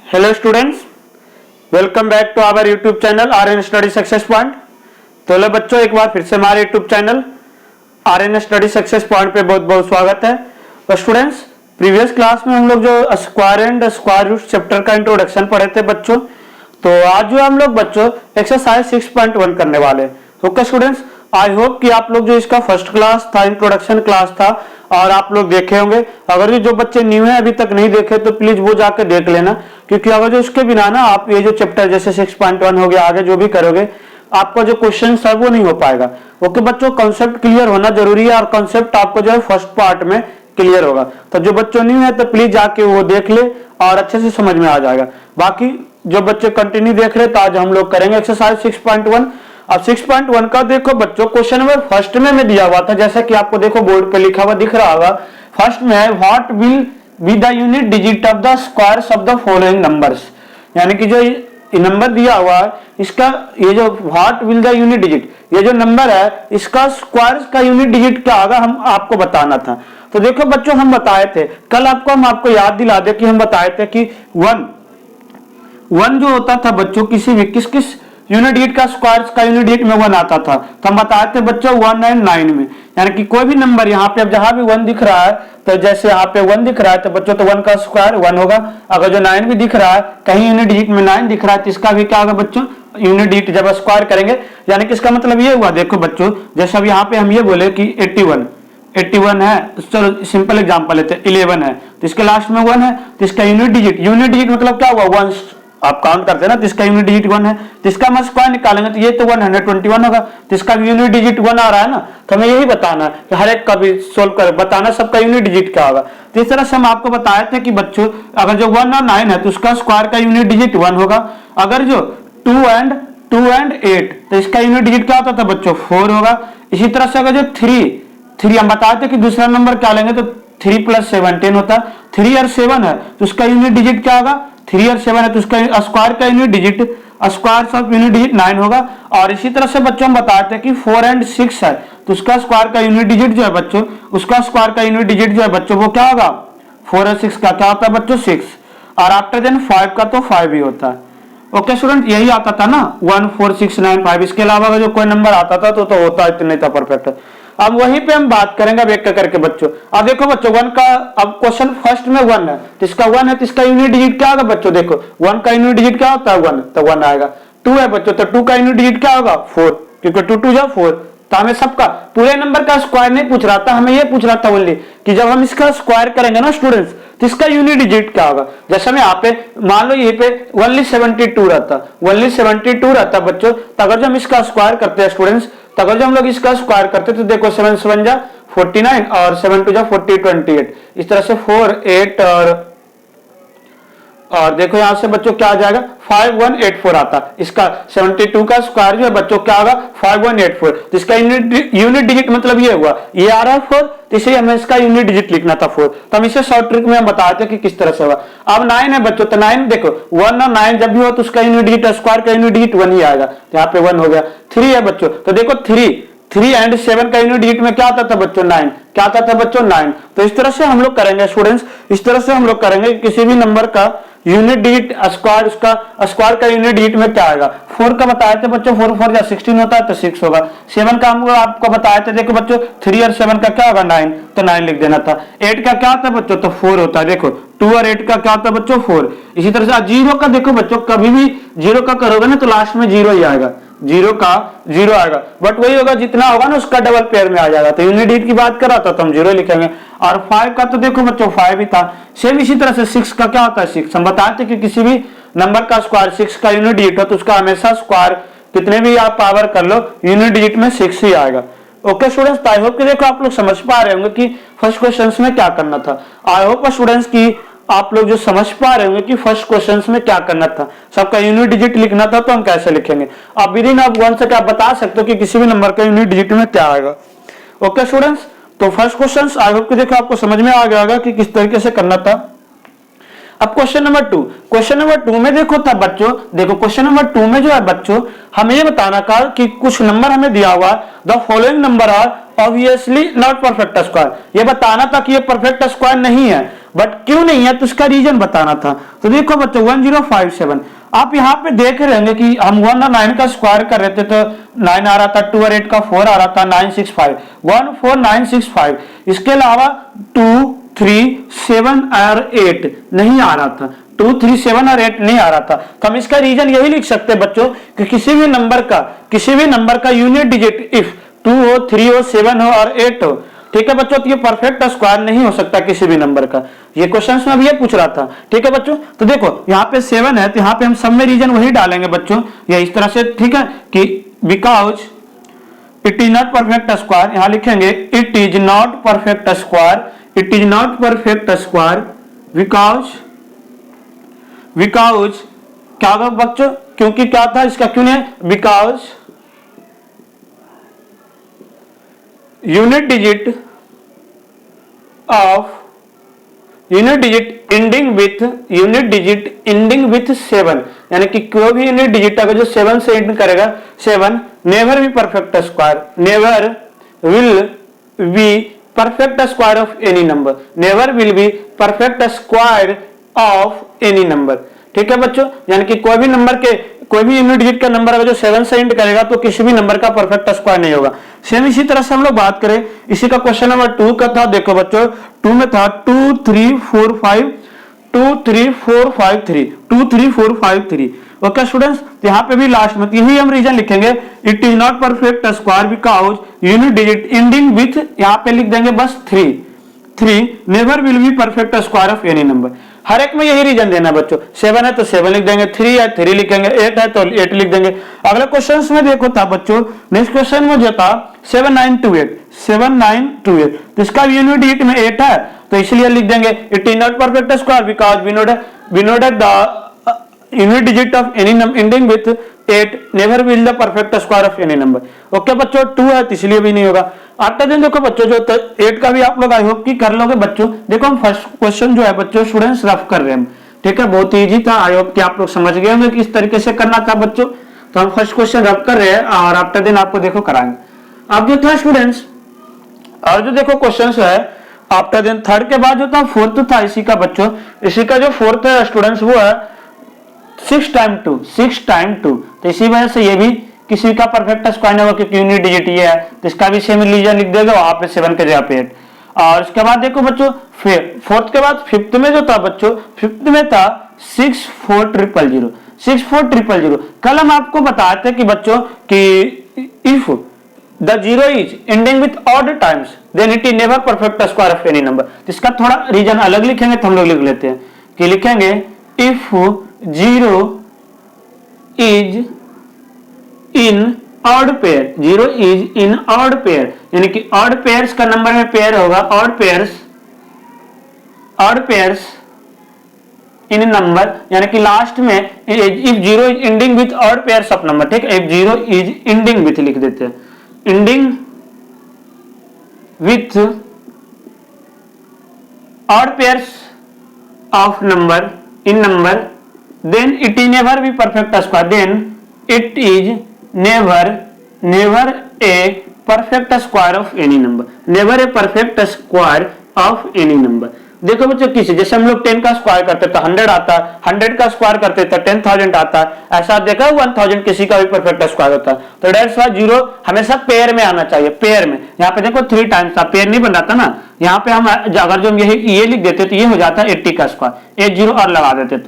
Hello students, welcome back to our YouTube channel R N study success point. तो लो बच्चों, एक बार फिर से हमारे YouTube channel R N study success point पे बहुत बहुत स्वागत है। तो स्टूडेंट्स, प्रीवियस क्लास में हम लोग जो square and square root chapter का इंट्रोडक्शन पढ़े थे बच्चों, तो आज जो हम लोग बच्चों एक्सरसाइज 6.1 करने वाले हैं। ओके स्टूडेंट्स, आई होप कि आप लोग जो इसका फर्स्ट क्लास था, इंट्रोडक्शन क्लास था, और आप लोग देखे होंगे। अगर जो बच्चे न्यू हैं अभी तक नहीं देखे तो प्लीज वो जाकर देख लेना, क्योंकि अगर जो उसके बिना ना आप ये जो चैप्टर जैसे 6.1 हो गया आगे जो भी करोगे, आपका जो क्वेश्चन है वो नहीं हो पाएगा। ओके बच्चों, कॉन्सेप्ट क्लियर होना जरूरी है, और कॉन्सेप्ट आपको जो है फर्स्ट पार्ट में क्लियर होगा। तो जो बच्चों न्यू है तो प्लीज जाके वो देख ले और अच्छे से समझ में आ जाएगा। बाकी जो बच्चे कंटिन्यू देख रहे तो आज हम लोग करेंगे एक्सरसाइज 6.1। अब 6.1 का देखो बच्चों, क्वेश्चन नंबर फर्स्ट में दिया हुआ था, जैसा कि आपको देखो बोर्ड पे लिखा हुआ दिख रहा होगा। फर्स्ट में है what will be the unit digit of the squares of the following numbers. यानी कि जो नंबर दिया हुआ है इसका, ये जो what will the unit digit, ये जो नंबर है इसका स्क्वायर्स का यूनिट डिजिट क्या होगा, हम आपको बताना था। तो देखो बच्चों, हम बताए थे कल हम आपको याद दिला दे कि हम बताए थे कि वन जो होता था बच्चों, किसी भी किस यूनिट डिजिट का स्क्वायर्स का यूनिट डिजिट में 1 आता था। तो हम बताए थे बच्चों 1 एंड 9 में, यानी कि कोई भी नंबर यहाँ पे अब जहां भी 1 दिख रहा है, तो जैसे यहाँ पे 1 दिख रहा है तो बच्चों तो 1 का स्क्वायर 1 होगा। अगर जो 9 भी दिख रहा है, कहीं यूनिट डिजिट में 9 दिख रहा है, तो इसका भी क्या होगा बच्चों, यूनिट डिजिट जब स्क्वायर करेंगे। यानी कि इसका मतलब ये हुआ, देखो बच्चों, जैसे अब यहाँ पे हम ये बोले कि 81 है, तो चलो सिंपल एग्जांपल लेते हैं, 11 है तो इसके लास्ट में 1 है, तो इसका यूनिट डिजिट मतलब क्या हुआ, 1 आप काउंट करते हैं ना, तो इसका यूनिट डिजिट 1 है, तो इसका हम स्क्वायर निकालेंगे तो ये तो 121 होगा, तो इसका यूनिट डिजिट 1 आ रहा है ना। तो हमें यही बताना है कि हर एक का भी सोल्व कर बताना सबका यूनिट डिजिट क्या होगा। तो इस तरह से हम आपको बताए थे कि बच्चों अगर जो 1 और 9 है तो उसका स्क्वायर का यूनिट डिजिट 1 होगा। अगर जो 2 एंड 8 तो इसका यूनिट डिजिट क्या होता था बच्चों, 4 होगा। इसी तरह से अगर जो 3 हम बताए थे कि दूसरा नंबर क्या लेंगे तो 3 + 17 होता है। 3 और 7 है तो उसका यूनिट डिजिट क्या होगा, 3 और 7 है तो उसका स्क्वायर का unit digit, square of unit digit 9 होगा। और इसी तरह से बच्चों हम बताए थे कि 4 एंड 6 है तो उसका स्क्वायर का यूनिट डिजिट जो है बच्चों, उसका स्क्वायर का यूनिट डिजिट जो है बच्चों वो क्या होगा, 4 और 6 का क्या होता है बच्चों, 6। और आफ्टर देन 5 का तो 5 ही होता है। ओके स्टूडेंट, यही आता था ना 1 4 6 9 5। इसके अलावा जो कोई नंबर आता था तो होता इतना था परफेक्ट। अब वहीं पे हम बात करेंगे अब एक करके बच्चों। अब देखो बच्चों 1 का, अब क्वेश्चन फर्स्ट में 1 है तो इसका 1 है तो इसका यूनिट डिजिट क्या होगा बच्चों, देखो 1 का यूनिट डिजिट क्या होता है 1, तो 1 आएगा। 2 है बच्चों तो 2 का यूनिट डिजिट क्या होगा 4, क्योंकि 2 2 जा 4। तो हमें सबका पूरे नंबर का स्क्वायर नहीं पूछ रहा था, हमें ये पूछ रहा था ओनली कि जब हम इसका स्क्वायर करेंगे ना स्टूडेंट्स तो इसका यूनिट डिजिट क्या होगा। जैसे मैं यहाँ पे मान लो ये पे ओनली 72 रहता बच्चों, तो अगर जो हम इसका स्क्वायर करते हैं स्टूडेंट्स, तो अगर जो हम लोग इसका स्क्वायर करते तो देखो 7 7 जा 49 और 7 2 जा 40 28। इस तरह से 4 8 और देखो यहां से बच्चों क्या आ जाएगा 5184 आता। इसका 72 का स्क्वायर जो है बच्चों क्या होगा 5184। तो इसका यूनिट डिजिट मतलब ये हुआ, ये आ रहा है 4, तो इसलिए हमें इसका यूनिट डिजिट लिखना था 4। तो हम इसे शॉर्ट ट्रिक में हम बताते हैं कि किस तरह से होगा। अब 9 है बच्चों, तो 9 देखो 1 और 9 जब भी हो तो उसका यूनिट डिजिट स्क्वायर का यूनिट डिजिट 1 ही आएगा, तो यहाँ पे 1 हो गया। 3 है बच्चों, तो देखो 3 एंड 7 का यूनिट डिजिट में क्या आता था बच्चों 9, क्या आता था बच्चों 9। तो इस तरह से हम लोग करेंगे स्टूडेंट्स, इस तरह से हम लोग करेंगे किसी भी नंबर का यूनिट डिजिट स्क्वायर, उसका स्क्वायर का यूनिट डिजिट में क्या आएगा। 4 का बताए थे बच्चों, 4 4 जा 16 होता है तो 6 होगा। 7 का हम आपको बताए थे, देखो बच्चों 3 और 7 का क्या होगा 9, तो 9 लिख देना था। 8 का क्या होता है बच्चों, तो 4 होता है। देखो 2 और 8 का क्या होता है बच्चों 4। इसी तरह से 0 का देखो बच्चों, कभी भी 0 का करोगे ना तो लास्ट में 0 ही आएगा, 0 का 0 आएगा, बट वही होगा जितना होगा ना उसका डबल पेयर में आ जाएगा। तो यूनिट डिजिट की बात कर रहा था तो हम 0 लिखेंगे। और 5 का तो देखो बच्चों 5 ही था। सेम इसी तरह से 6 का क्या होता है 6। हम बताते हैं कि किसी भी नंबर का स्क्वायर 6 का यूनिट डिजिट हो तो उसका हमेशा स्क्वायर कितने भी आप पावर कर लो यूनिट डिजिट में 6 ही आएगा। ओके स्टूडेंट्स, आई होप कि देखो आप लोग समझ पा रहे होंगे कि फर्स्ट क्वेश्चन में क्या करना था। आई होप स्टूडेंट्स की आप लोग जो समझ पा रहे होंगे कि फर्स्ट क्वेश्चन में क्या करना था, सबका यूनिट डिजिट लिखना था, तो हम कैसे लिखेंगे। आप विदिन आप 1 से क्या बता सकते हो कि किसी भी नंबर का यूनिट डिजिट में क्या आएगा। ओके स्टूडेंट्स, तो फर्स्ट क्वेश्चन आई होप कि देखो आपको समझ में आ गया होगा कि किस तरीके से करना था। अब क्वेश्चन नंबर 2 में देखो था बच्चों, देखो क्वेश्चन नंबर 2 में जो है बच्चों हमें ये बताना था कि कुछ नंबर हमें दिया हुआ है, the following number are obviously not perfect square. ये बताना था कि ये परफेक्ट स्क्वायर नहीं है। बट क्यों नहीं है तो उसका रीजन बताना था। तो देखो बच्चों 1057, आप यहाँ पे देख रहे होंगे कि हम 1 और 9 का स्क्वायर कर रहे थे तो 9 आ रहा था, 2 और 8 का 4 आ रहा था, 965, 14965। इसके अलावा 2, 3, 7 और 8 नहीं आ रहा था, 2, 3, 7 और 8 नहीं आ रहा था। तो हम इसका रीजन यही लिख सकते हैं बच्चों कि किसी भी नंबर का यूनिट डिजिट इफ 2 हो, 3 हो, 7 हो और 8 हो, ठीक है बच्चों, तो ये परफेक्ट स्क्वायर नहीं हो सकता किसी भी नंबर का। ये क्वेश्चन में भी ये पूछ रहा था, ठीक है बच्चों। तो देखो यहाँ पे 7 है तो यहाँ पे हम सब में रीजन वही डालेंगे बच्चों, या इस तरह से, ठीक है, कि because it is not perfect square, यहां लिखेंगे it is not perfect square, it is not perfect square because क्या होगा बच्चों, क्योंकि क्या था इसका, क्यों नहीं, because unit digit ending with 7, यानी कि कोई भी यूनिट डिजिट अगर जो 7 से एंड करेगा, 7 never be perfect square, never will be perfect square of any number, never will be perfect square of any number, ठीक है बच्चों। यानी कि कोई भी यूनिट डिजिट का नंबर अगर जो 7 से एंड करेगा तो किसी भी नंबर का परफेक्ट स्क्वायर नहीं होगा। सेम इसी तरह से हम लोग बात करें, इसी का क्वेश्चन नंबर 2 का था, देखो बच्चों 2 में था 2, 3, 4, 5, 2, 3, 4, 5, 3, 2, 3, 4, 5, 3। ओके स्टूडेंट्स, तो यहाँ पे भी लास्ट में यही हम रीजन लिखेंगे, it is not perfect square because unit digit ending with, यहाँ पे लिख देंगे बस 3 never will be perfect square of any number. हर एक में यही रीजन देना बच्चों, 7 है तो 7 लिख देंगे, 3 है 3 लिखेंगे, 8 है तो 8 लिख देंगे। अगले क्वेश्चन में देखो था बच्चों, नेक्स्ट क्वेश्चन में जो था 7928, तो इसका यूनिट डिजिट में 8 है तो इसलिए लिख देंगे it is not perfect square because we know that the unit digit of any number ending with 8 never will the perfect square of any number. Okay बच्चों 2 है तो इसलिए भी नहीं होगा। आफ्टर देन देखो बच्चों जो 8 का भी आप लोग आई होप कि कर लोगे बच्चों। देखो हम फर्स्ट क्वेश्चन जो है बच्चों स्टूडेंट्स रफ कर रहे हैं, ठीक है, बहुत इजी था, आई होप कि आप लोग समझ गए होंगे किस तरीके से करना था बच्चों। तो हम फर्स्ट क्वेश्चन रफ कर रहे हैं और आफ्टर देन आपको देखो कराएंगे। अब जो था स्टूडेंट्स, और जो देखो क्वेश्चन है आफ्टर देन थर्ड के बाद जो था फोर्थ था इसी का बच्चों, इसी का जो फोर्थ है स्टूडेंट्स वो है 6 टाइम 2, तो इसी वजह से ये भी किसी का परफेक्ट स्क्वायर नहीं होगा क्योंकि यूनिट डिजिट ये है, तो इसका भी सेम रीजन लिख देगा वहां पे 7 के जगह पे 8। और इसके बाद देखो बच्चों फोर्थ के बाद फिफ्थ में जो था बच्चों, फिफ्थ में था 64000। कल हम आपको बताए थे कि बच्चों कि if the zero is ending with odd times then it is never perfect square of any number. इसका थोड़ा रीजन अलग लिखेंगे तो हम लोग लिख लेते हैं कि लिखेंगे if zero is in odd pair, zero is in odd pair, यानी कि ऑड पेयर्स का नंबर में पेयर होगा, ऑड पेयर्स इन नंबर, यानी कि लास्ट में if zero is ending with odd pairs of number, ठीक है, if zero is ending with लिख देते हैं, ending with odd pairs of number in number then it is never be perfect square, then it is never a perfect square of any number, never a perfect square of any number। देखो बच्चों किसी जैसे हम लोग 10 का square करते तो 100 आता, 100 का स्क्वायर करते तो 10,000 आता, ऐसा देखा 1000 किसी का भी परफेक्ट स्क्वायर होता है। तो दैट्स व्हाई जीरो हमेशा पेयर में आना चाहिए, पेयर में। यहाँ पे देखो 3 टाइम्स था, पेयर नहीं बन रहा था ना, यहाँ पे हम अगर जो ये लिख देते तो ये हो जाता 80 का स्क्वायर, 80 और लगा देते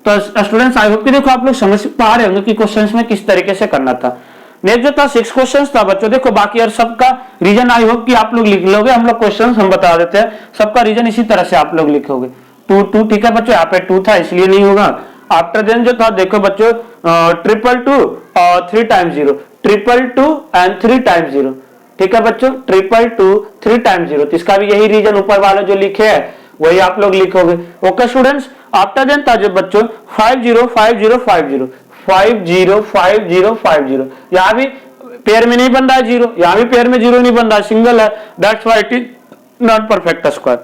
तो स्टूडेंट्स आई होप कि देखो आप लोग समझ पा रहे होंगे कि क्वेश्चंस में किस तरीके से करना था। नेक्स्ट जो था 6 क्वेश्चंस था बच्चों, देखो बाकी और सबका रीजन आई होप कि आप लोग लिख लोगे, हम लोग क्वेश्चंस हम बता देते हैं, सबका रीजन इसी तरह से आप लोग लिखोगे। 2 ठीक है बच्चों, यहाँ पे 2 था इसलिए नहीं होगा। आफ्टर देन जो था देखो बच्चों 222 और 3 टाइम्स 0, 222 एंड 3 टाइम्स 0, ठीक है बच्चों, 222 3 टाइम्स 0, तो इसका भी यही रीजन ऊपर वाला जो लिखे है वही आप लोग लिखोगे। ओके स्टूडेंट्स, आफ्टर देन था जो बच्चों 505050, यहाँ भी पेयर में नहीं बन रहा है जीरो, यहाँ भी पेयर में जीरो नहीं बन रहा है, सिंगल है, that's why it is not perfect square,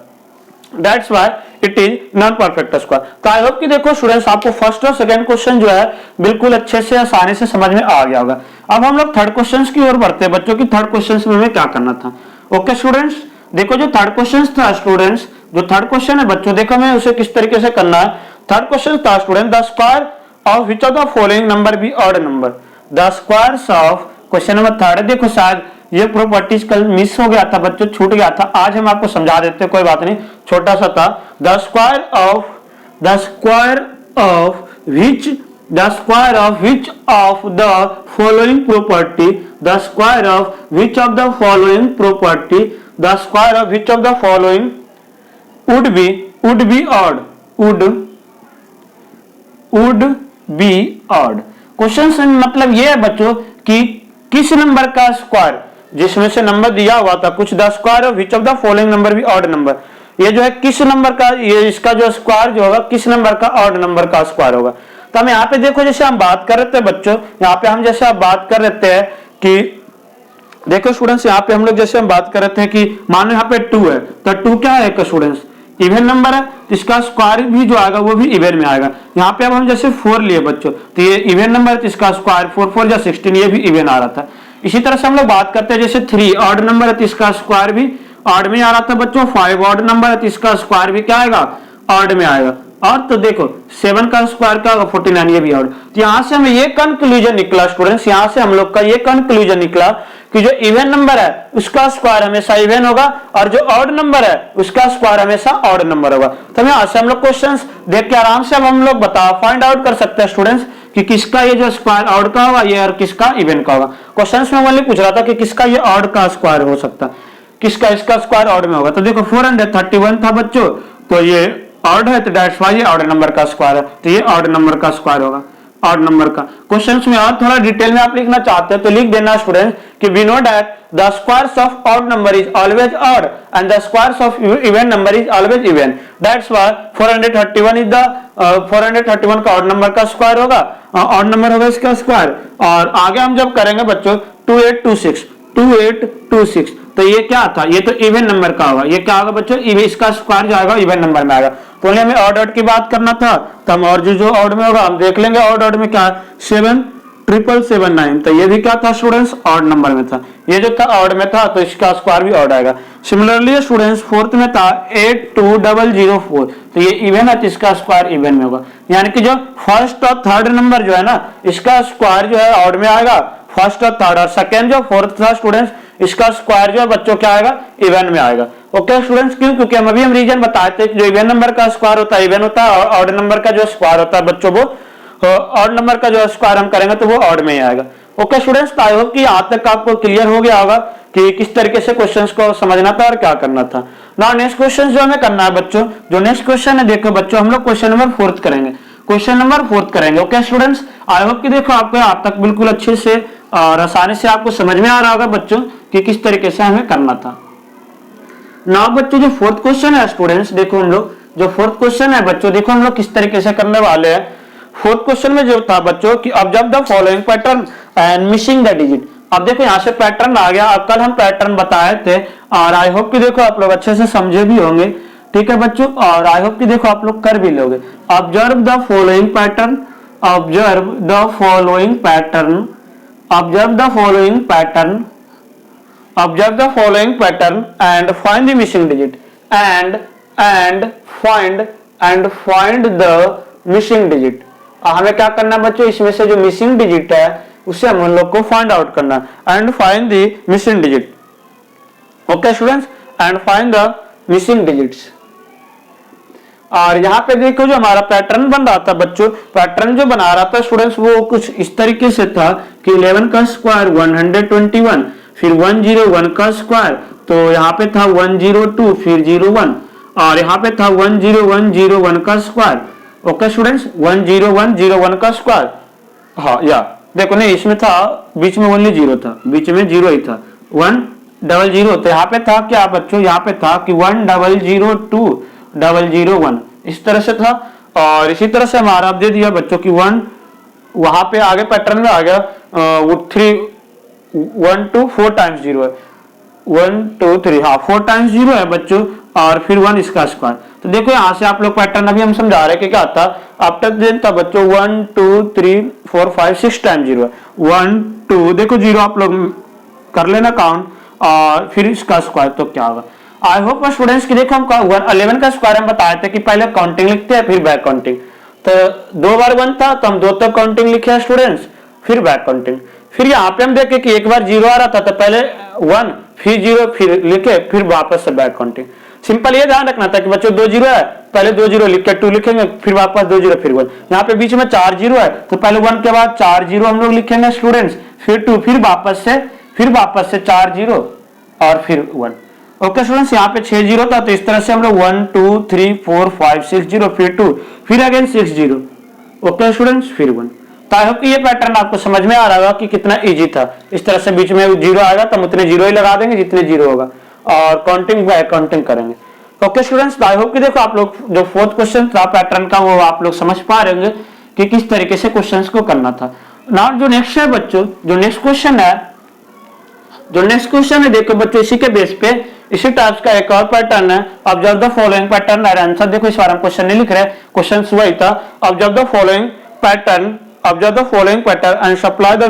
that's why it is not perfect square. तो आई होप कि देखो स्टूडेंट्स आपको फर्स्ट और सेकंड क्वेश्चन जो है बिल्कुल अच्छे से आसानी से समझ में आ गया होगा। अब हम लोग थर्ड क्वेश्चन की ओर बढ़ते हैं बच्चों की थर्ड क्वेश्चन में हमें क्या करना था। ओके स्टूडेंट्स, देखो जो थर्ड क्वेश्चन था स्टूडेंट्स जो थर्ड क्वेश्चन है बच्चों, देखो हमें उसे किस तरीके से करना है। थर्ड क्वेश्चन था student, the square of which of the following number be odd number. The squares of, question number third है। देखो शायद ये प्रॉपर्टीज कल मिस हो गया था बच्चों, छूट गया था, आज हम आपको समझा देते हैं, कोई बात नहीं, छोटा सा था। The square of which of the following property, the square of which of the following property, the square of which of the following would be odd, would be odd। Question से मतलब ये है बच्चों कि किस नंबर का square, जिसमें से नंबर दिया हुआ था कुछ, the square of which of the following number be odd number, ये जो है किस नंबर का, ये इसका जो स्क्वायर जो होगा किस नंबर का ऑड नंबर का स्क्वायर होगा। तो हम यहाँ पे देखो जैसे हम बात कर रहे थे बच्चों, यहाँ पे हम जैसे आप बात कर रहे थे कि देखो स्टूडेंट्स, यहाँ पे हम लोग जैसे हम बात कर रहे थे कि मानो यहाँ पे 2 है, तो 2 क्या है स्टूडेंट्स, इवन नंबर है, तो इसका स्क्वायर भी जो आएगा वो भी इवन में आएगा। यहाँ पे अब हम जैसे 4 लिए बच्चों, तो ये इवन नंबर है, तो इसका स्क्वायर 4 4 या 16, ये भी इवन आ रहा था। इसी तरह से हम लोग बात करते हैं जैसे 3 ऑड नंबर है, तो इसका स्क्वायर भी ऑड में आ रहा था बच्चों। 5 ऑड नंबर है, तो इसका स्क्वायर भी क्या आएगा, ऑड में आएगा। और तो देखो 7 का स्क्वायर क्या होगा, 49, ये भी ऑड। तो यहाँ से हमें ये कंक्लूजन निकला स्टूडेंट्स, यहाँ से हम लोग का ये कंक्लूजन निकला कि जो इवन नंबर है उसका स्क्वायर हमेशा इवन होगा, और जो ऑड नंबर है उसका स्क्वायर हमेशा ऑड नंबर होगा। तो यहाँ से हम लोग क्वेश्चंस देख के आराम से अब हम लोग फाइंड आउट कर सकते हैं स्टूडेंट्स कि किसका ये जो स्क्वायर ऑड का होगा ये, और किसका इवन का होगा। क्वेश्चंस में ओनली पूछ रहा था कि किसका ये ऑड का स्क्वायर हो सकता है, किसका इसका स्क्वायर ऑड में होगा। तो देखो 431 था बच्चों, तो ये ऑड है, तो दैट्स व्हाई ये ऑड नंबर का स्क्वायर है, तो ये ऑड नंबर का स्क्वायर होगा, ऑड नंबर का। क्वेश्चंस में और थोड़ा डिटेल में आप लिखना चाहते हैं तो लिख देना स्टूडेंट कि we know that the squares of odd number is always odd and the squares of even number is always even, that's why 431 is the 431 का ऑड नंबर का स्क्वायर होगा, ऑड नंबर होगा इसका स्क्वायर। और आगे हम जब करेंगे बच्चों 2826, तो ये क्या था, ये तो इवन नंबर का होगा, ये क्या होगा बच्चों, इसका स्क्वायर जो आएगा इवन नंबर में आएगा। तो हमें ऑड की बात करना था, तो हम और जो ऑड में होगा हम देख लेंगे। ऑड में क्या है, 77779, तो ये भी क्या था स्टूडेंट्स, ऑड नंबर में था, ये जो था ऑड में था, तो इसका स्क्वायर भी ऑड आएगा। सिमिलरली स्टूडेंट्स फोर्थ में था 82004, तो ये इवन है, तो इसका स्क्वायर इवन में होगा। यानी कि जो फर्स्ट और थर्ड नंबर जो है ना, इसका स्क्वायर जो है ऑड में आएगा, फर्स्ट और थर्ड, और सेकेंड जो फोर्थ था स्टूडेंट्स, इसका स्क्वायर जो है बच्चों क्या आएगा, इवन में आएगा। ओके स्टूडेंट्स, क्यों, क्योंकि हम अभी रीजन बताए थे कि जो इवन नंबर का स्क्वायर होता है इवन होता है, और ऑड नंबर का जो स्क्वायर होता है बच्चों वो ऑड नंबर का जो स्क्वायर हम करेंगे तो वो ऑड में ही आएगा। ओके स्टूडेंट्स, आई होप कि यहाँ तक आपको क्लियर हो गया होगा कि किस तरीके से क्वेश्चंस को समझना था और क्या करना था। नाउ नेक्स्ट क्वेश्चन जो हमें करना है बच्चों, जो नेक्स्ट क्वेश्चन है देखो बच्चों, हम लोग क्वेश्चन नंबर 4 करेंगे, क्वेश्चन नंबर 4 करेंगे। ओके स्टूडेंट्स, आई होप कि देखो आपको यहाँ तक बिल्कुल अच्छे से और आसानी से आपको समझ में आ रहा होगा बच्चों कि किस तरीके से हमें करना था। नाउ बच्चों जो फोर्थ क्वेश्चन है स्टूडेंट्स, देखो हम लोग जो फोर्थ क्वेश्चन है बच्चों, देखो हम लोग किस तरीके से करने वाले हैं। फोर्थ क्वेश्चन में जो था बच्चों कि observe the following pattern and missing the digit. अब देखो यहाँ से पैटर्न आ गया, अब कल हम पैटर्न बताए थे और आई होप कि देखो आप लोग अच्छे से समझे भी होंगे, ठीक है बच्चों, और आई होप कि देखो आप लोग कर भी लोगे। Observe the following pattern, observe the following pattern, observe the following pattern, observe the following pattern and find the missing digit and find the missing digit। हमें क्या करना है बच्चों, इसमें से जो मिसिंग डिजिट है उसे हम लोग को फाइंड आउट करना है, and find the missing digit. Okay students, and find the missing digits. और यहाँ पे देखो जो हमारा पैटर्न बन रहा था बच्चों, पैटर्न जो बना रहा था स्टूडेंट्स वो कुछ इस तरीके से था कि 11 का स्क्वायर 121, फिर 101 का स्क्वायर, तो यहाँ पे था 102, फिर 01, और यहाँ पे था 10101 का स्क्वायर। ओके स्टूडेंट्स, 10101 का स्क्वायर, हाँ या देखो नहीं इसमें था बीच में ओनली 0 था, बीच में 0 ही था, 100, तो यहाँ पे था क्या बच्चों, यहाँ पे था कि 1002001 इस तरह से था। और इसी तरह से हमारा आप दे दिया बच्चों की 1, वहां पे आगे पैटर्न में आ गया 3 1 2 4 टाइम्स 0 है, 1 2 3, हाँ 4 टाइम्स 0 है बच्चों, और फिर 1 इसका स्क्वायर। तो देखो यहाँ से आप लोग पैटर्न अभी हम समझा रहे कि क्या था, आफ्टर देन था बच्चों 1 2 3 4 5 6 टाइम्स 0 है, 1 2 देखो 0 आप लोग कर लेना काउंट, और फिर इसका स्क्वायर, तो क्या होगा। आई होप स्टूडेंट्स की देखो हम 11 का स्क्वायर हम बताए थे कि पहले काउंटिंग लिखते हैं फिर बैक काउंटिंग, तो 2 बार 1 था तो हम 2 तक काउंटिंग लिखे स्टूडेंट्स, फिर बैक काउंटिंग। फिर यहाँ पे हम देखे कि एक बार 0 आ रहा था तो पहले 1 फिर 0 फिर लिखे फिर वापस से बैक काउंटिंग। सिंपल ये ध्यान रखना था कि बच्चों 2 0 है, पहले 2 0 लिख के 2 लिखेंगे, फिर वापस 2 0 फिर 1। यहाँ पे बीच में 4 0 है तो पहले 1 के बाद 4 0 हम लोग लिखेंगे स्टूडेंट्स, फिर 2, फिर वापस से 4 0 और फिर 1। ओके स्टूडेंट्स, यहाँ पे 6 0 था तो इस तरह से हम लोग 1 2 3 4 5 6 0 फिर 2 फिर अगेन 6 0। ओके स्टूडेंट्स, फिर 1। तो आई होप कि ये पैटर्न आपको समझ में आ रहा होगा कि कितना इजी था। इस तरह से बीच में 0 आएगा तो हम उतने 0 ही लगा देंगे जितने 0 होगा और काउंटिंग बाय काउंटिंग करेंगे। ओके स्टूडेंट्स, आई होप कि देखो आप लोग जो 4th क्वेश्चन था पैटर्न का वो आप लोग समझ पा रहे होंगे कि किस तरीके से क्वेश्चंस को करना था। नाउ जो नेक्स्ट है बच्चों, जो नेक्स्ट क्वेश्चन है देखो बच्चों, इसी के बेस पे इसी टाइप का एक और पैटर्न है। ऑब्जर्व द फॉलोइंग पैटर्न और आंसर। देखो इस बार हम क्वेश्चन नहीं लिख रहे, क्वेश्चन वही था। Observe the following pattern and supply the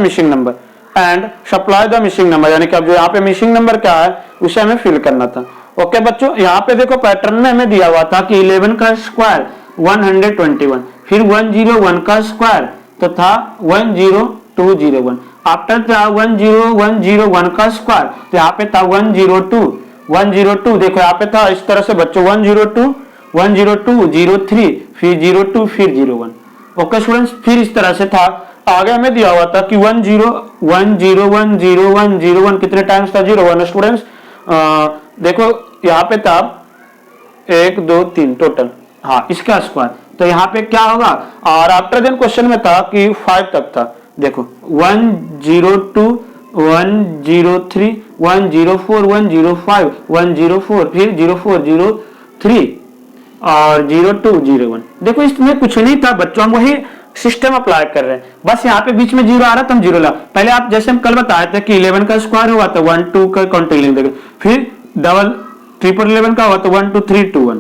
missing number यानी कि अब जो यहाँ पे मिसिंग नंबर क्या है उसे हमें फिल करना था। ओके बच्चों, यहाँ पे देखो पैटर्न में हमें दिया हुआ था कि 11 का स्क्वायर 121, फिर 101 का स्क्वायर तो था 10201, आफ्टर था 10101 का स्क्वायर तो यहाँ पे था 102 देखो यहाँ पे था इस तरह से बच्चों 102 03 फिर 02 फिर 01। ओके स्टूडेंट्स, फिर इस तरह से था। आगे हमें दिया हुआ था कि 10101 कितने टाइम्स था 01 स्टूडेंट्स, देखो यहाँ पे था 1 2 3 टोटल, हाँ इसका स्क्वायर तो यहाँ पे क्या होगा। और आफ्टर देन क्वेश्चन में था कि 5 तक था, देखो 102 103 104 105 104 फिर 0403 और 0201। देखो इसमें कुछ नहीं था बच्चों, हम वही सिस्टम अप्लाई कर रहे हैं, बस यहाँ पे बीच में 0 आ रहा था हम 0 ला। पहले आप जैसे हम कल बताए थे कि 11 का स्क्वायर हुआ तो 1 2 का काउंटिंग लिख देंगे, फिर डबल ट्रिपल 11 का हुआ तो 1 2 3 2 1,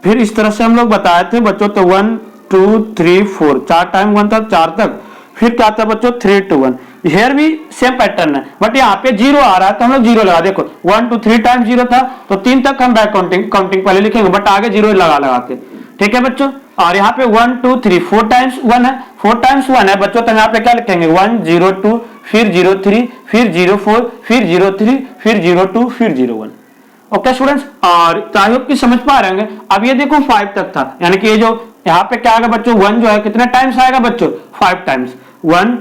फिर इस तरह से हम लोग बताए थे बच्चों तो 1 2 3 4 4 टाइम 1 तक 4 तक, फिर क्या था बच्चों 3 2 1। हेयर भी सेम पैटर्न है बट यहाँ पे 0 आ रहा है तो हम लोग 0 लगा। देखो 1 2 3 टाइम 0 था तो 3 तक हम बैक काउंटिंग पहले लिखेंगे बट आगे 0 लगा के, ठीक है बच्चों। और यहाँ पे 1 2 3 4 टाइम्स 1 है, 4 टाइम्स 1 है बच्चों, तो यहाँ पे क्या लिखेंगे 1 0 2 फिर 03 फिर 04 फिर 03 फिर 02 फिर 01। ओके स्टूडेंट्स, और आई होप कि समझ पा रहे होंगे। अब ये देखो 5 तक था यानी कि ये जो यहाँ पे क्या आएगा बच्चों 1 जो है कितने टाइम्स आएगा बच्चों 5 टाइम्स 1।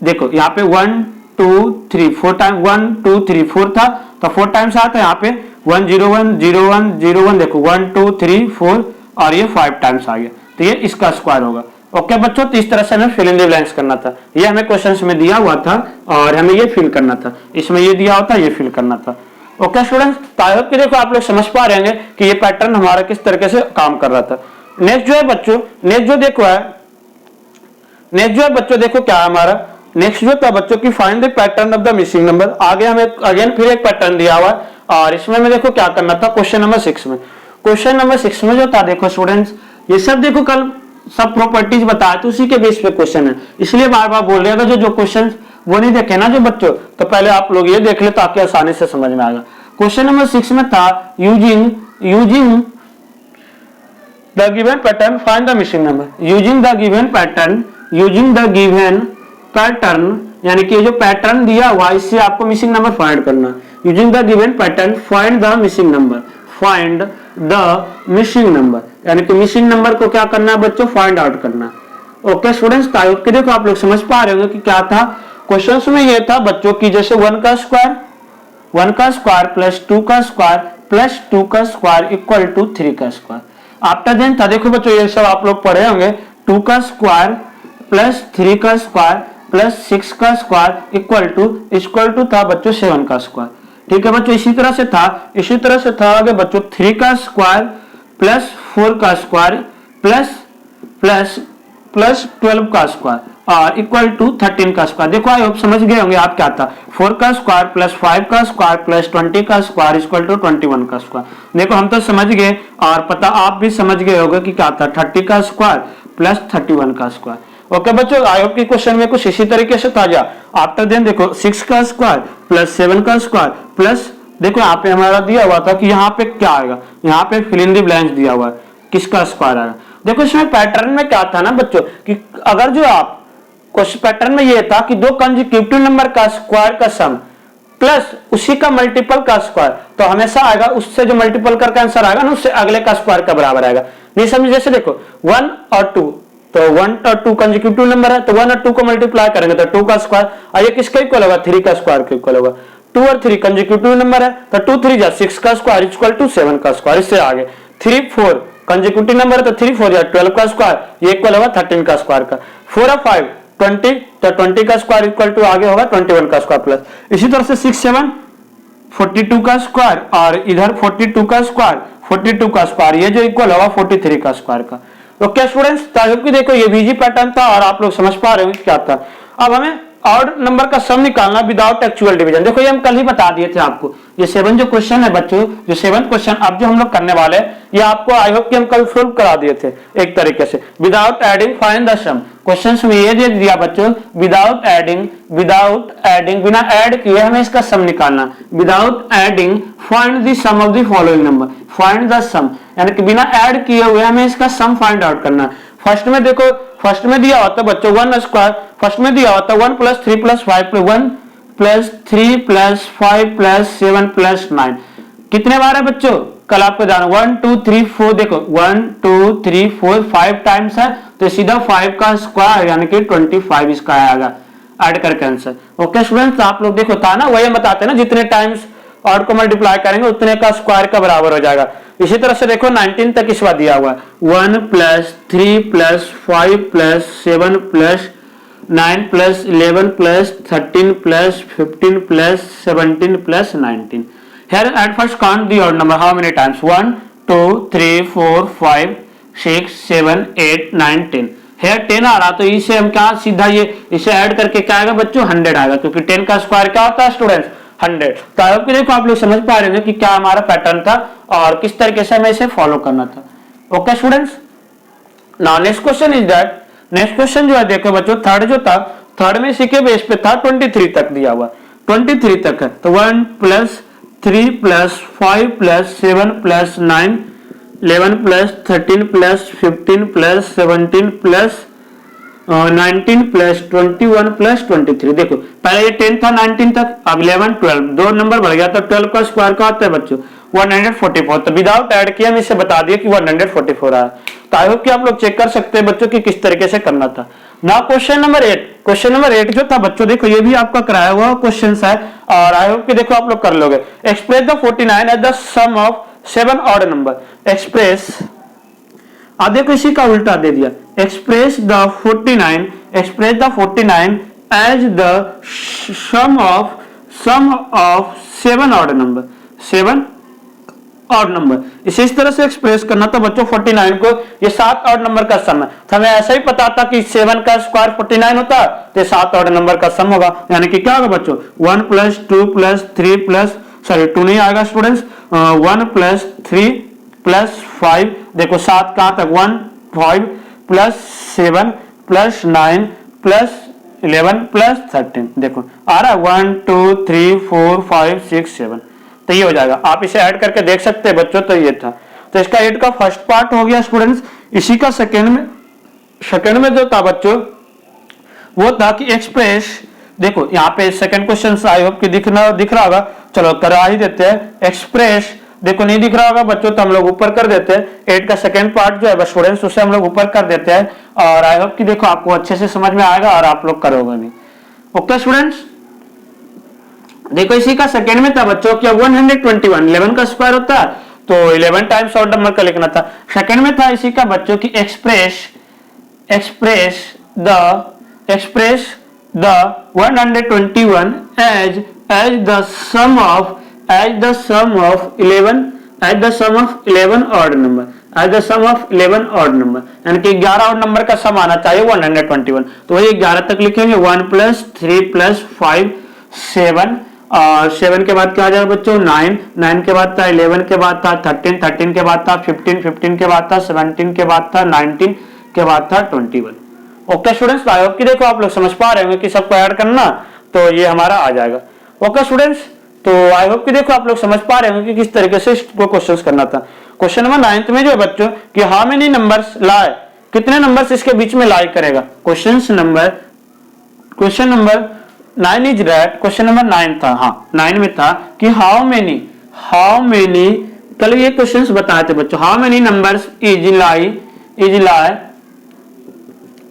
देखो यहाँ पे 1 2 3 4 टाइम 1 2 3 4 था तो 4 टाइम्स आता है यहाँ पे 1 0 1 0 1 0 1, देखो 1 2 3 4 और ये 5 टाइम्स आ गया तो ये इसका स्क्वायर होगा। ओके बच्चों, तो इस तरह से हमें फिल इन द ब्लैंक्स करना था। ये हमें क्वेश्चंस में दिया हुआ था और हमें ये फिल करना था, इसमें ये दिया होता ये फिल करना था। ओके स्टूडेंट्स, तो आई होप कि देखो आप लोग समझ पा रहे होंगे कि ये पैटर्न हमारा किस तरीके से काम कर रहा था। नेक्स्ट जो है बच्चों, नेक्स्ट जो है बच्चों देखो क्या है हमारा नेक्स्ट जो था बच्चों की find the pattern of the missing number. आगे हमें अगेन फिर एक पैटर्न दिया हुआ है और इसमें हमें देखो क्या करना था क्वेश्चन नंबर 6 में। क्वेश्चन नंबर 6 में जो था देखो स्टूडेंट्स, ये सब देखो कल सब प्रॉपर्टीज बताए तो उसी के बेस पे क्वेश्चन है, इसलिए बार बार बोल रहे हैं जो क्वेश्चन वो नहीं देखे ना जो बच्चों, तो पहले आप लोग ये देख ले ताकि आसानी से समझ में आएगा। क्वेश्चन नंबर 6 में था using the given pattern find the missing number. Using the given pattern यानी कि जो पैटर्न दिया हुआ इससे आपको मिसिंग नंबर फाइंड करना। Using the given pattern find the missing number यानी कि मिसिंग नंबर को क्या करना है बच्चों फाइंड आउट करना। ओके स्टूडेंट्स, तो देखो आप लोग समझ पा रहे होंगे कि क्या था क्वेश्चन में। ये था बच्चों की जैसे 1 का स्क्वायर प्लस 2 का स्क्वायर प्लस 2 का स्क्वायर इक्वल टू 3 का स्क्वायर। आफ्टर देन था देखो बच्चों ये सब आप लोग पढ़े होंगे 2 का स्क्वायर प्लस 3 का स्क्वायर प्लस 6 का स्क्वायर इक्वल टू था बच्चों 7 का स्क्वायर। ठीक है बच्चों, इसी तरह से था आगे बच्चों 3 का स्क्वायर प्लस 4 का स्क्वायर प्लस 12 का स्क्वायर और इक्वल टू 13 का स्क्वायर। देखो आई होप समझ गए होंगे आप क्या था 4 का स्क्वायर प्लस 5 का स्क्वायर प्लस 20 का स्क्वायर इक्वल टू 21 का स्क्वायर। देखो हम तो समझ गए और पता आप भी समझ गए होंगे कि क्या था 30 का स्क्वायर प्लस 31 का स्क्वायर। ओके बच्चों, आई होप की क्वेश्चन में कुछ इसी तरीके से था। जा आफ्टर देन देखो 6 का स्क्वायर प्लस 7 का स्क्वायर प्लस देखो यहाँ पे हमारा दिया हुआ था कि यहाँ पे क्या आएगा, यहाँ पे फिल इन द ब्लैंक्स दिया हुआ है, किसका स्क्वायर आएगा। देखो इसमें पैटर्न में क्या था ना बच्चों कि अगर जो आप क्वेश्चन पैटर्न में ये था कि दो कंसेक्यूटिव नंबर का स्क्वायर का सम प्लस उसी का मल्टीपल का स्क्वायर, तो हमेशा आएगा उससे जो मल्टीपल करके आंसर आएगा ना उससे अगले का स्क्वायर का बराबर आएगा। नहीं समझे, जैसे देखो 1 और 2, तो 1 और 2 कंसेक्यूटिव नंबर है, तो 1 और 2 को मल्टीप्लाई करेंगे तो 2 का स्क्वायर, और ये किसका इक्वल होगा, 3 का स्क्वायर के इक्वल होगा। 2 और 3 कंसेक्यूटिव नंबर है, तो 2 3 जा 6 का स्क्वायर इक्वल टू 7 का स्क्वायर। इससे आगे 3 4 कंसेक्यूटिव नंबर है, तो 3 4 जा 12 का स्क्वायर, ये इक्वल होगा 13 का स्क्वायर का। 4 और 5 20, तो 20 का स्क्वायर इक्वल टू आगे होगा 21 का स्क्वायर प्लस। इसी तरह से 6 7 42 का स्क्वायर, और इधर 42 का स्क्वायर 42 का स्क्वायर, ये जो इक्वल होगा 43 का स्क्वायर का। तो क्या स्टूडेंट्स, ताकि देखो ये बीजी पैटर्न था और आप लोग समझ पा रहे हो क्या था। अब हमें ऑड नंबर का सम निकालना विदाउट एक्चुअल डिवीजन। देखो ये हम कल ही बता दिए थे आपको, ये 7 जो क्वेश्चन है बच्चों, जो 7th क्वेश्चन अब जो हम लोग करने वाले हैं, ये आपको आई होप कि हम कल सोल्व करा दिए थे एक तरीके से। Without adding find the sum, question में ये दे दिया बच्चों, विदाउट एडिंग बिना ऐड किए हमें इसका सम निकालना। Without adding find the sum of the following number, find the sum यानी कि बिना ऐड किए हुए हमें इसका सम फाइंड आउट करना। फर्स्ट में देखो, फर्स्ट में दिया होता बच्चों 1 स्क्वायर, फर्स्ट में दिया होता 1 + 3 + 5 1 + 3 + 5 + 7 + 9। कितने बार है बच्चों, कल आपको जाना 1 2 3 4, देखो 1 2 3 4 5 टाइम्स है, तो सीधा 5 का स्क्वायर यानी कि 25 इसका आएगा ऐड करके आंसर। ओके स्टूडेंट्स, आप लोग देखो था ना, वही बताते हैं ना, जितने टाइम्स ऑड को मल्टीप्लाई करेंगे उतने का स्क्वायर का बराबर हो जाएगा। इसी तरह से देखो 19 तक इस बार दिया हुआ है 1 + 3 + 5 + 7 + 9 + 11 + 13 + 15 + 17 + 19। Here at first count the odd number how many times, 1 2 3 4 5 6 7 8 9 10। Here 10 आ रहा, तो इसे हम क्या सीधा ये इसे ऐड करके क्या आएगा बच्चों 100 आएगा, क्योंकि 10 का स्क्वायर क्या होता है स्टूडेंट्स 100। तो आई होप कि देखो आप लोग समझ पा रहे हैं कि क्या हमारा पैटर्न था और किस तरीके से हमें इसे फॉलो करना था। Okay students, now next question is that, next question जो है देखो बच्चों, थर्ड जो था, थर्ड में इसी के बेस पे था 23 तक दिया हुआ, 23 तक है, तो 1 + 3 + 5 + 7 + 9 11 + 13 + 15 + 17 + 19 + 21 + 23। देखो पहले ये 10 था 19 तक, अब 11 12 दो नंबर बढ़ गया, तो 12 का स्क्वायर का होता है बच्चों 144। तो विदाउट ऐड किया हम इसे बता दिए कि 144 आया। तो आई होप कि आप लोग चेक कर सकते हैं बच्चों कि किस तरीके से करना था। Now question number 8, question number 8 जो था बच्चों, देखो ये भी आपका कराया हुआ क्वेश्चन है और आई होप कि देखो आप लोग कर लोगे। Express the 49 as the sum of 7 odd number. Express, अब देखो इसी का उल्टा दे दिया, express the 49 as the sum of 7 odd number, 7 odd number. इस तरह से एक्सप्रेस करना था बच्चों 49 को, ये 7 ऑड नंबर का सम है। तो हमें ऐसा ही पता था कि 7 का स्क्वायर 49 होता है, तो 7 ऑड नंबर का सम होगा, यानी कि क्या होगा बच्चों 1 + 2 + 3 सॉरी 2 नहीं आएगा स्टूडेंट्स, 1 + 3 + 5, देखो 7 कहां तक 1 5 + 7 + 9 + 11 + 13, देखो आ रहा है 1 2 3 4 5 6 7, तो ये हो जाएगा। आप इसे ऐड करके देख सकते हैं बच्चों, तो ये था। तो इसका 8 का फर्स्ट पार्ट हो गया स्टूडेंट्स। इसी का सेकंड में जो था बच्चों वो था कि एक्सप्रेस, देखो यहाँ पे सेकंड क्वेश्चन आई होप कि दिख रहा होगा, चलो करा ही देते हैं। एक्सप्रेस देखो नहीं दिख रहा होगा बच्चों, तो हम लोग ऊपर कर देते हैं। 8 का सेकंड पार्ट जो है स्टूडेंट्स उसे हम लोग ऊपर कर देते हैं और आई होप कि देखो आपको अच्छे से समझ में आएगा और आप लोग करोगे भी। ओके स्टूडेंट्स, देखो इसी का सेकंड में था बच्चों क्या 121, 11 का स्क्वायर होता है, तो 11 टाइम्स ऑड नंबर का लिखना था। सेकंड में था इसी का बच्चों की express the 121 as the sum of 11 odd number, यानी कि 11 ऑड नंबर का सम आना चाहिए 121, तो वही 11 तक लिखेंगे। 1 + 3 + 5 7, और 7 के बाद क्या आ जाएगा बच्चों 9, 9 के बाद था 11 के बाद था 13, 13 के बाद था 15, 15 के बाद था 17 के बाद था 19 के बाद था 21। ओके स्टूडेंट्स, देखो आप लोग समझ पा रहे होंगे कि सबको ऐड करना, तो ये हमारा आ जाएगा। ओके स्टूडेंट्स, तो आई होप कि देखो आप लोग समझ पा रहे होंगे कि किस तरीके से इसको क्वेश्चंस करना था। क्वेश्चन नंबर 9 में जो है बच्चों कि हाउ मेनी नंबर्स लाई, कितने नंबर्स इसके बीच में लाई करेगा। Question number 9 is that, question number 9 था, हाँ 9 में था कि हाउ मेनी कल ये क्वेश्चंस बताए थे बच्चों, how many numbers is lie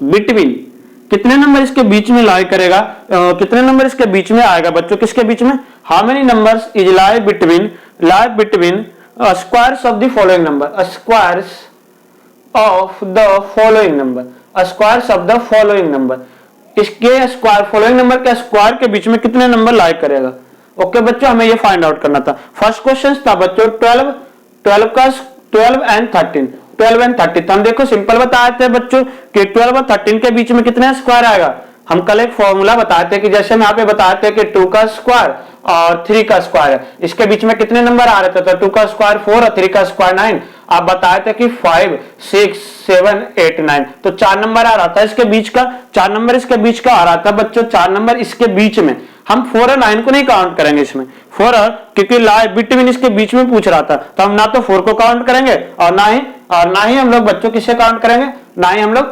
between, कितने नंबर इसके बीच में लाई करेगा, कितने नंबर इसके बीच में आएगा बच्चों, किसके बीच में, how many numbers is lie between squares of the following number, squares of the following number, इसके स्क्वायर फॉलोइंग नंबर के स्क्वायर के बीच में कितने नंबर लाई करेगा। ओके बच्चों, हमें ये फाइंड आउट करना था। फर्स्ट क्वेश्चन था बच्चों 12 एंड 13, तो हम देखो सिंपल बताए थे बच्चों कि 12 और 13 के बीच में कितने स्क्वायर आएगा। हम कल एक फॉर्मूला बताए थे कि जैसे हम यहाँ पे बताए थे कि 2 का स्क्वायर और 3 का स्क्वायर है, इसके बीच में कितने नंबर आ रहे थे, तो 2 का स्क्वायर 4 और 3 का स्क्वायर 9। आप बताए थे कि 5 6 7 8 9, तो 4 नंबर आ रहा था इसके बीच का, 4 नंबर इसके बीच का आ रहा था बच्चों, 4 नंबर इसके बीच में। हम 4 और 9 को नहीं काउंट करेंगे इसमें, 4 और क्योंकि लाई बिटवीन इसके बीच में पूछ रहा था, तो हम ना तो 4 को काउंट करेंगे और ना ही हम लोग बच्चों किसे काउंट करेंगे, ना ही हम लोग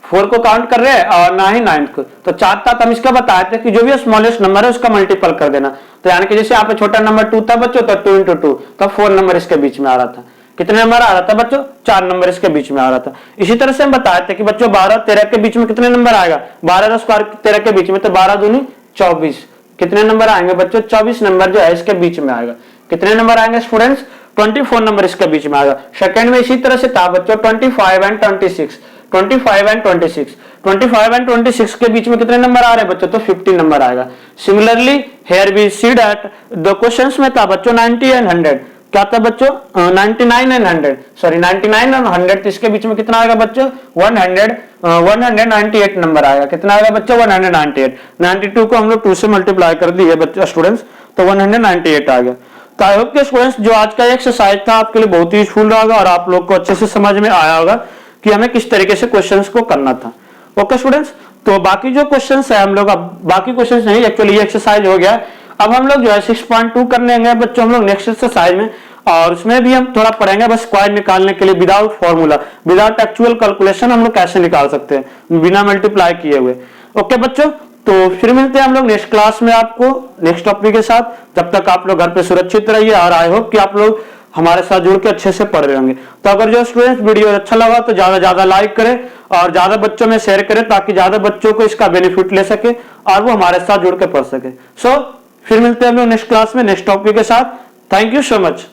4 को काउंट कर रहे हैं और ना ही 9 को। तो 4 था, हम इसका बताए थे कि जो भी स्मॉलेस्ट नंबर है उसका मल्टीपल कर देना। तो यानी कि जैसे यहाँ पे छोटा नंबर 2 था बच्चों, तो 2 into 2, तो 4 नंबर इसके बीच में आ रहा था। कितने नंबर आ रहा था बच्चों, 4 नंबर इसके बीच में आ रहा था। इसी तरह से हम बताए थे कि बच्चों 12 और 13 के बीच में कितने नंबर आएगा, 12 का स्क्वायर 13 के बीच में, तो 12 दूनी 24, कितने नंबर आएंगे बच्चों, 24 नंबर जो है इसके बीच में आएगा। कितने नंबर आएंगे स्टूडेंट्स, 24 नंबर इसके बीच में आएगा। सेकंड में इसी तरह से था बच्चों 25 एंड 26 के बीच में कितने नंबर आ रहे हैं बच्चों, तो 50 नंबर आएगा। Similarly here we see that the questions में था बच्चों 90 एंड 100, क्या था बच्चों 99 एंड 100, सॉरी 99 और 100, इसके बीच में कितना आएगा बच्चों 198 नंबर आएगा। कितना आएगा बच्चों 198, 92 को हम लोग 2 से मल्टीप्लाई कर दिए बच्चों स्टूडेंट्स, तो 198 आ गया। तो आई होप के स्टूडेंट्स जो आज का एक्सरसाइज था आपके लिए बहुत ही यूजफुल रहा होगा और आप लोग को अच्छे से समझ में आया होगा कि हमें किस तरीके से क्वेश्चंस को करना था। ओके स्टूडेंट्स, तो बाकी जो क्वेश्चंस है हम लोग, अब बाकी क्वेश्चंस नहीं, एक्चुअली ये एक्सरसाइज हो गया। अब हम लोग जो है 6.2 करने गए बच्चों हम लोग नेक्स्ट एक्सरसाइज में, और उसमें भी हम थोड़ा पढ़ेंगे बस स्क्वायर निकालने के लिए without formula, without actual calculation हम लोग कैसे निकाल सकते हैं बिना मल्टीप्लाई किए हुए। ओके बच्चों, तो फिर मिलते हैं हम लोग नेक्स्ट क्लास में आपको नेक्स्ट टॉपिक के साथ। जब तक आप लोग घर पे सुरक्षित रहिए और आई होप कि आप लोग हमारे साथ जुड़ के अच्छे से पढ़ रहे होंगे। तो अगर जो स्टूडेंट्स वीडियो अच्छा लगा तो ज्यादा लाइक करें और ज्यादा बच्चों में शेयर करें ताकि ज्यादा बच्चों को इसका बेनिफिट ले सके और वो हमारे साथ जुड़ के पढ़ सके। सो फिर मिलते हैं हम लोग नेक्स्ट क्लास में नेक्स्ट टॉपिक के साथ। Thank you so much.